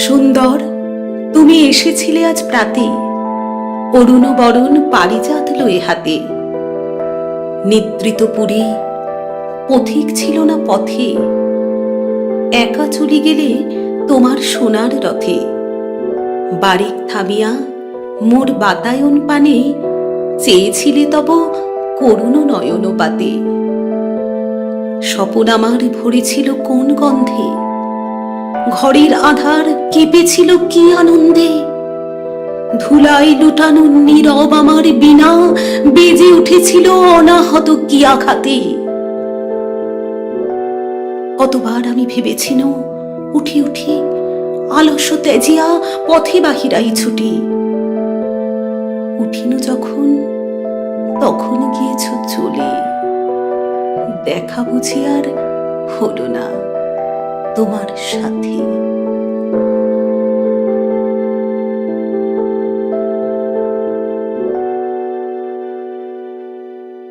সুন্দর, তুমি এসেছিলে আজ প্রাতে, অরুণ বরণ পারিজাত লয়ে হাতে। নিদ্রিত পুরী পথিক ছিল না পথে, একা চলে গেলে তোমার সোনার রথে। বারিক থামিয়া মোর বাতায়ন পানে, চেয়েছিলে তব করুণ নয়ন পাতে। স্বপন আমার ভরেছিল কোন গন্ধে, ঘরের আধার কেঁপেছিল কি আনন্দে। ধুলাই লুটানো নীরব আমার বিনা, বেজে উঠেছিল অনাহত কি আঘাতে। কতবার আমি ভেবেছিল উঠি উঠি আলস্য ত্যাজিয়া পথে বাহিরাই ছুটি। উঠিনু যখন তখন গিয়েছ চলে, দেখা বুঝি আর হলো না তোমার সাথে।